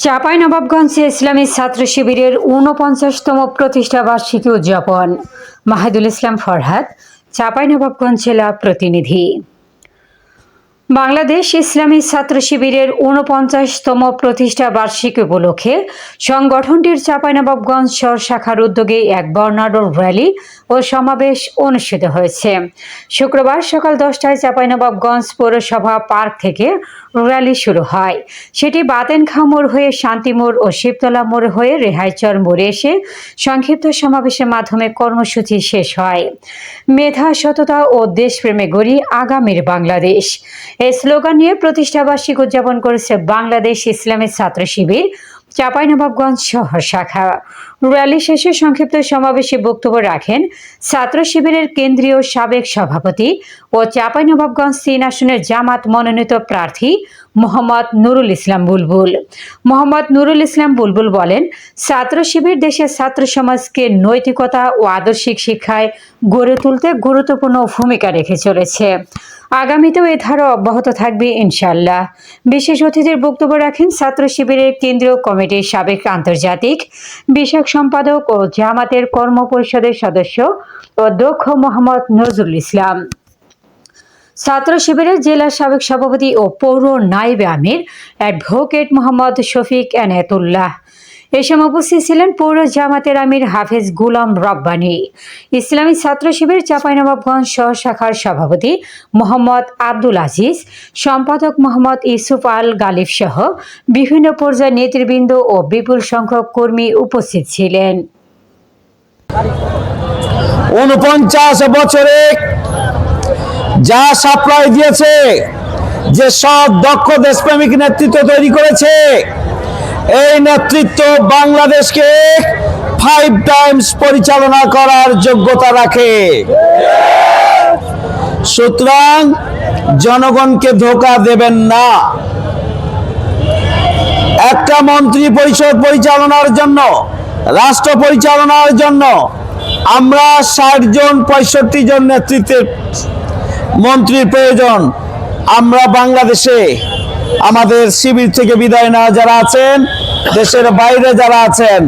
চাঁপাইনবাবগঞ্জে ইসলামী ছাত্র শিবিরের ৪৯তম প্রতিষ্ঠা বার্ষিকী উদযাপন। মাহিদুল ইসলাম ফরহাদ, চাঁপাইনবাবগঞ্জ জেলা প্রতিনিধি। বাংলাদেশ ইসলামী ছাত্র শিবিরের ৪৯তম প্রতিষ্ঠা বার্ষিকী উপলক্ষে সংগঠনটির চাঁপাইনবাবগঞ্জ শহর শাখার উদ্যোগে এক বর্ণাঢ্য র্যালি ও সমাবেশ অনুষ্ঠিত হয়েছে। শুক্রবার সকাল 10টায় চাঁপাইনবাবগঞ্জ পৌরসভা পার্ক থেকে র্যালি শুরু হয়। সেটি বাতেনখাঁ মোড় হয়ে শান্তি মোড় ও শিবতলা মোড় হয়ে রেহাইচর মোড়ে এসে সংক্ষিপ্ত সমাবেশের মাধ্যমে কর্মসূচি শেষ হয়। মেধা, সততা ও দেশপ্রেমে গড়ি আগামীর বাংলাদেশ, এই স্লোগান নিয়ে প্রতিষ্ঠাবার্ষিকী উদযাপন করেছে বাংলাদেশ ইসলামী ছাত্র শিবির চাঁপাইনবাবগঞ্জ শহর শাখা। র্যালি শেষে সংক্ষিপ্ত সমাবেশে বক্তব্য রাখেন ছাত্র শিবিরের কেন্দ্রীয় সাবেক সভাপতি ও চাঁপাইনবাবগঞ্জ ৩ আসনের জামাত মনোনীত প্রার্থী মোহাম্মদ নুরুল ইসলাম বুলবুল। মোহাম্মদ নুরুল ইসলাম বুলবুল বলেন, ছাত্র শিবির দেশের ছাত্র সমাজকে নৈতিকতা ও আদর্শিক শিক্ষায় গড়ে তুলতে গুরুত্বপূর্ণ ভূমিকা রেখে চলেছে। আগামীতেও এ ধারা অব্যাহত থাকবে ইনশাআল্লাহ। বিশেষ অতিথির বক্তব্য রাখেন ছাত্র শিবিরের কেন্দ্রীয় কমিটির সাবেক আন্তর্জাতিক বিষয়ক সম্পাদক ও জামাতের কর্ম পরিষদের সদস্য অধ্যক্ষ মোহাম্মদ নজরুল ইসলাম, ছাত্র শিবিরের জেলা সাবেক সভাপতি ও পৌর নায়েব আমির অ্যাডভোকেট মোহাম্মদ শফিক এনায়েতুল্লাহ। এ সময় উপস্থিত ছিলেন পৌর জামাতের আমির হাফেজ গুলাম রব্বানী, ইসলামী ছাত্র শিবির চাঁপাইনবাবগঞ্জ শহর শাখার সভাপতি মোহাম্মদ আব্দুল আজিজ, সম্পাদক মোহাম্মদ ইউসুফ আল গালিব সহ বিভিন্ন পর্যায়ের নেতৃবৃন্দ ও বিপুল সংখ্যক কর্মী উপস্থিত ছিলেন। ৪৯ বছরে যা সাপ্লাই দিয়েছে, যে সব দক্ষ দেশপ্রেমিক নেতৃত্ব তৈরি করেছে, এই নেতৃত্ব বাংলাদেশকে 5 টাইমস পরিচালনা করার যোগ্যতা রাখে। সুতরাং জনগণকে ধোঁকা দেবেন না। একটা মন্ত্রী পরিষদ পরিচালনার জন্য, রাষ্ট্র পরিচালনার জন্য আমরা 60 জন 65 জন নেতৃত্বের মন্ত্রীর প্রয়োজন। আমরা বাংলাদেশে আমাদের শিবির থেকে বিদায় নেওয়া যারা আছেন, দেশের বাইরে যারা আছেন,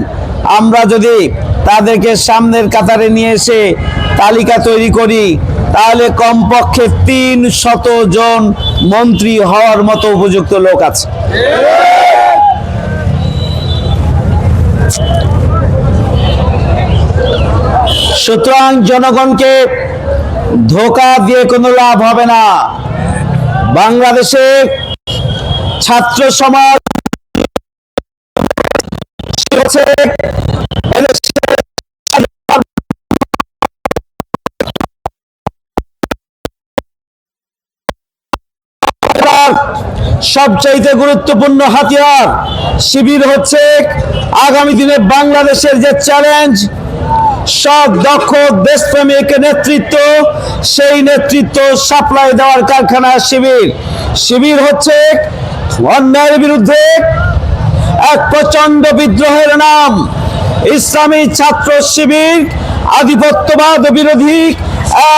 আমরা যদি তাদেরকে সামনের কাতারে নিয়ে এসে তালিকা তৈরি করি, তাহলে কমপক্ষে 300 জন মন্ত্রী হওয়ার মতো উপযুক্ত লোক আছে। সুতরাং জনগণকে ধোঁকা দিয়ে কোনো লাভ হবে না। বাংলাদেশে ছাত্র সমাজ সবচাইতে গুরুত্বপূর্ণ হাতিয়ার। শিবির হচ্ছে আগামী দিনে বাংলাদেশের যে চ্যালেঞ্জ, সব দক্ষ দেশপ্রেমিক নেতৃত্ব, সেই নেতৃত্ব সাপ্লাই দেওয়ার কারখানা শিবির। শিবির হচ্ছে অন্যায়ের বিরুদ্ধে এক প্রচন্ড বিদ্রোহের নাম। ইসলামী ছাত্র শিবির আধিপত্যবাদ বিরোধী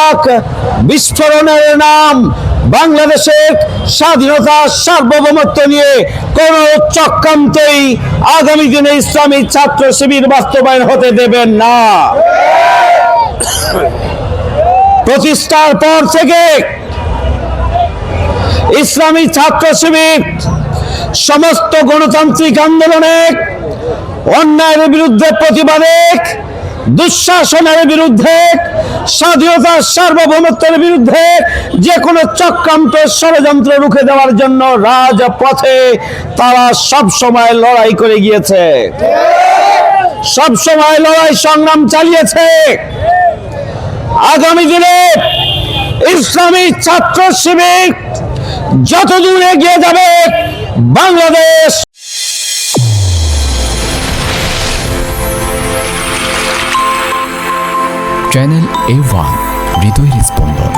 এক বিস্ফোরণের নাম। বাংলাদেশের স্বাধীনতা সার্বভৌমত্ব নিয়ে কোন চক্রান্তই আগামী দিনে ইসলামী ছাত্র শিবির বাস্তবায়ন হতে দেবেন না। প্রতিষ্ঠার পর থেকে ইসলামী ছাত্র শিবির সমস্ত গণতান্ত্রিক আন্দোলনে, অন্যায়ের বিরুদ্ধে প্রতিবাদে, দুঃশাসনের বিরুদ্ধে, স্বাধীনতার সার্বভৌমত্বের বিরুদ্ধে যে কোনো চক্রান্ত ষড়যন্ত্র রুখে দেওয়ার জন্য রাজপথে তারা সব সময় লড়াই করে গিয়েছে, সব সময় লড়াই সংগ্রাম চালিয়েছে। আগামী দিনে ইসলামী ছাত্র শিবির যতদূর এগিয়ে যাবে, বাংলাদেশ চ্যানেল A1 হৃদয়ের স্পন্দন।